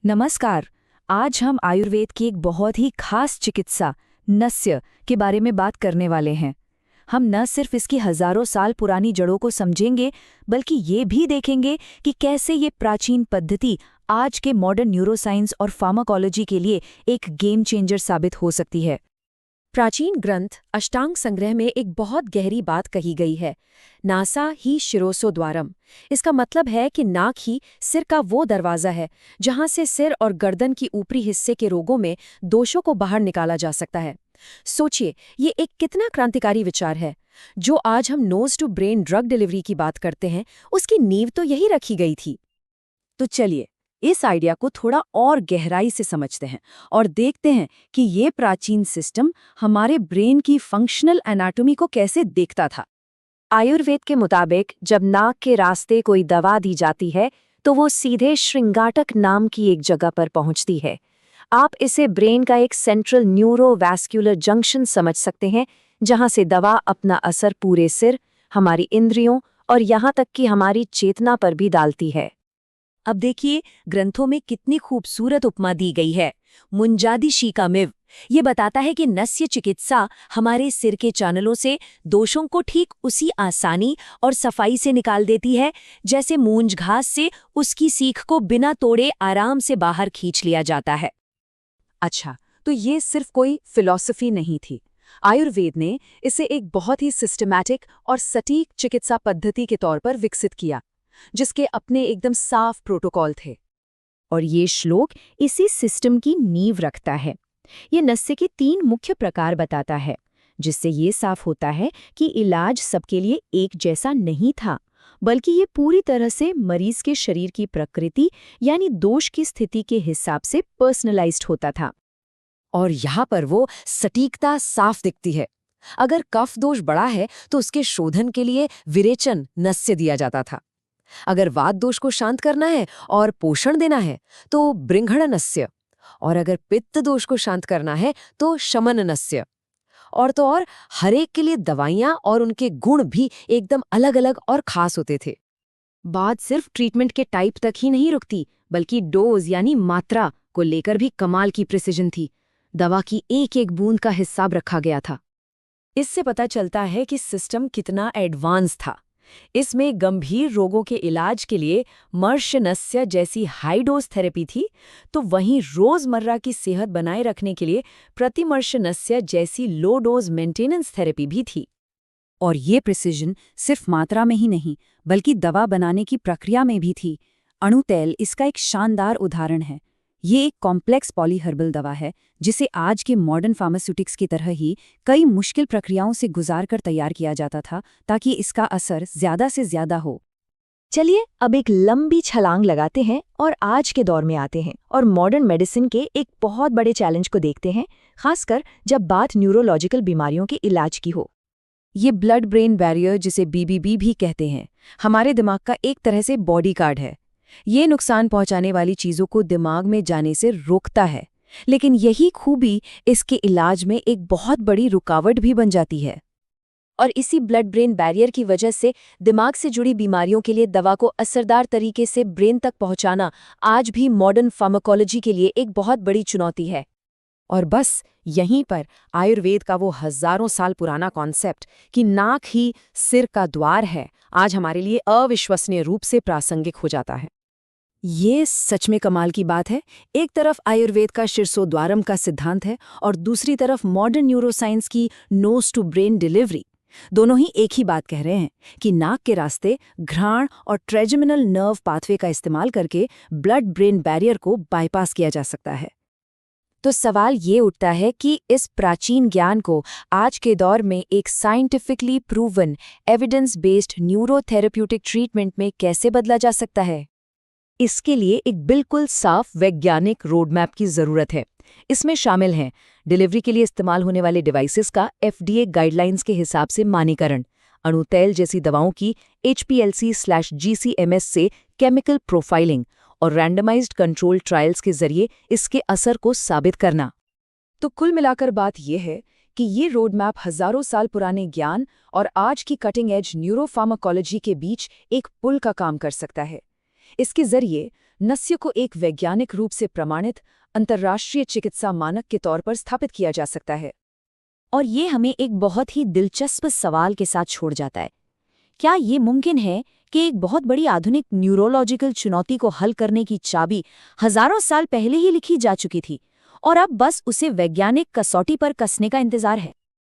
नमस्कार। आज हम आयुर्वेद की एक बहुत ही खास चिकित्सा नस्य के बारे में बात करने वाले हैं। हम न सिर्फ इसकी हजारों साल पुरानी जड़ों को समझेंगे, बल्कि ये भी देखेंगे कि कैसे ये प्राचीन पद्धति आज के मॉडर्न न्यूरोसाइंस और फार्माकोलॉजी के लिए एक गेम चेंजर साबित हो सकती है। प्राचीन ग्रंथ अष्टांग संग्रह में एक बहुत गहरी बात कही गई है, नासा ही शिरोसो द्वारम। इसका मतलब है कि नाक ही सिर का वो दरवाज़ा है जहां से सिर और गर्दन की ऊपरी हिस्से के रोगों में दोषों को बाहर निकाला जा सकता है। सोचिए, ये एक कितना क्रांतिकारी विचार है। जो आज हम knows to brain drug delivery की बात करते हैं, उसकी नींव तो यही रखी गई थी। तो चलिए इस आइडिया को थोड़ा और गहराई से समझते हैं और देखते हैं कि ये प्राचीन सिस्टम हमारे ब्रेन की फंक्शनल एनाटॉमी को कैसे देखता था। आयुर्वेद के मुताबिक जब नाक के रास्ते कोई दवा दी जाती है तो वो सीधे श्रृंगाटक नाम की एक जगह पर पहुंचती है। आप इसे ब्रेन का एक सेंट्रल न्यूरोवैस्कुलर जंक्शन समझ सकते हैं, जहां से दवा अपना असर पूरे सिर, हमारी इंद्रियों और यहां तक कि हमारी चेतना पर भी डालती है। अब देखिए, ग्रंथों में कितनी खूबसूरत उपमा दी गई है। मुंजादि शीकामिव ये बताता है कि नस्य चिकित्सा हमारे सिर के चैनलों से दोषों को ठीक उसी आसानी और सफाई से निकाल देती है जैसे मूंज घास से उसकी सीख को बिना तोड़े आराम से बाहर खींच लिया जाता है। अच्छा, तो ये सिर्फ कोई फिलॉसफी नहीं थी। आयुर्वेद ने इसे एक बहुत ही सिस्टमैटिक और सटीक चिकित्सा पद्धति के तौर पर विकसित किया, जिसके अपने एकदम साफ प्रोटोकॉल थे। और ये श्लोक इसी सिस्टम की नींव रखता है। ये नस्य के 3 मुख्य प्रकार बताता है, जिससे ये साफ होता है कि इलाज सबके लिए एक जैसा नहीं था, बल्कि ये पूरी तरह से मरीज के शरीर की प्रकृति यानी दोष की स्थिति के हिसाब से पर्सनलाइज्ड होता था। और यहाँ पर वो सटीकता साफ दिखती है। अगर कफ दोष बड़ा है तो उसके शोधन के लिए विरेचन नस्य दिया जाता था। अगर वात दोष को शांत करना है और पोषण देना है तो बृंघण नस्य, और अगर पित्त दोष को शांत करना है तो शमन नस्य। और तो और हर एक के लिए दवाइयाँ और उनके गुण भी एकदम अलग-अलग और खास होते थे। बात सिर्फ ट्रीटमेंट के टाइप तक ही नहीं रुकती, बल्कि डोज यानी मात्रा को लेकर भी कमाल की प्रिसिजन थी। दवा की एक एक बूंद का हिसाब रखा गया था। इससे पता चलता है कि सिस्टम कितना एडवांस था। इसमें गंभीर रोगों के इलाज के लिए मर्शनस्य जैसी हाई डोज थेरेपी थी, तो वहीं रोजमर्रा की सेहत बनाए रखने के लिए प्रतिमर्शनस्य जैसी लो डोज मेंटेनेंस थेरेपी भी थी। और ये प्रिसिजन सिर्फ मात्रा में ही नहीं, बल्कि दवा बनाने की प्रक्रिया में भी थी। अणुतैल इसका एक शानदार उदाहरण है। ये एक कॉम्प्लेक्स पॉलीहर्बल दवा है जिसे आज के मॉडर्न फार्मास्यूटिक्स की तरह ही कई मुश्किल प्रक्रियाओं से गुजारकर तैयार किया जाता था, ताकि इसका असर ज्यादा से ज्यादा हो। चलिए अब एक लंबी छलांग लगाते हैं और आज के दौर में आते हैं और मॉडर्न मेडिसिन के एक बहुत बड़े चैलेंज को देखते हैं, खासकर जब बात न्यूरोलॉजिकल बीमारियों के इलाज की हो। ये ब्लड ब्रेन बैरियर, जिसे बीबीबी भी कहते हैं, हमारे दिमाग का एक तरह से बॉडीगार्ड है। ये नुकसान पहुंचाने वाली चीजों को दिमाग में जाने से रोकता है, लेकिन यही खूबी इसके इलाज में एक बहुत बड़ी रुकावट भी बन जाती है। और इसी ब्लड ब्रेन बैरियर की वजह से दिमाग से जुड़ी बीमारियों के लिए दवा को असरदार तरीके से ब्रेन तक पहुंचाना आज भी मॉडर्न फार्माकोलॉजी के लिए एक बहुत बड़ी चुनौती है। और बस यहीं पर आयुर्वेद का वो हजारों साल पुराना कॉन्सेप्ट कि नाक ही सिर का द्वार है, आज हमारे लिए अविश्वसनीय रूप से प्रासंगिक हो जाता है। ये सच में कमाल की बात है। एक तरफ आयुर्वेद का शिरसोद्वारम का सिद्धांत है और दूसरी तरफ मॉडर्न न्यूरोसाइंस की नोज टू ब्रेन डिलीवरी। दोनों ही एक ही बात कह रहे हैं कि नाक के रास्ते घ्राण और ट्रेजमिनल नर्व पाथवे का इस्तेमाल करके ब्लड ब्रेन बैरियर को बाईपास किया जा सकता है। तो सवाल ये उठता है कि इस प्राचीन ज्ञान को आज के दौर में एक scientifically proven evidence based neurotherapeutic treatment में कैसे बदला जा सकता है। इसके लिए एक बिल्कुल साफ वैज्ञानिक रोडमैप की जरूरत है। इसमें शामिल हैं डिलीवरी के लिए इस्तेमाल होने वाले डिवाइसेस का FDA गाइडलाइंस के हिसाब से मानीकरण, अणुतैल जैसी दवाओं की HPLC/GCMS से केमिकल प्रोफाइलिंग और रैंडमाइज्ड कंट्रोल ट्रायल्स के जरिए इसके असर को साबित करना। तो कुल मिलाकर बात यह है कि ये रोडमैप हजारों साल पुराने ज्ञान और आज की कटिंग एज न्यूरोफार्माकोलॉजी के बीच एक पुल का काम कर सकता है। इसके जरिए नस्य को एक वैज्ञानिक रूप से प्रमाणित अंतर्राष्ट्रीय चिकित्सा मानक के तौर पर स्थापित किया जा सकता है। और ये हमें एक बहुत ही दिलचस्प सवाल के साथ छोड़ जाता है। क्या ये मुमकिन है कि एक बहुत बड़ी आधुनिक न्यूरोलॉजिकल चुनौती को हल करने की चाबी हजारों साल पहले ही लिखी जा चुकी थी और अब बस उसे वैज्ञानिक कसौटी पर कसने का इंतजार है?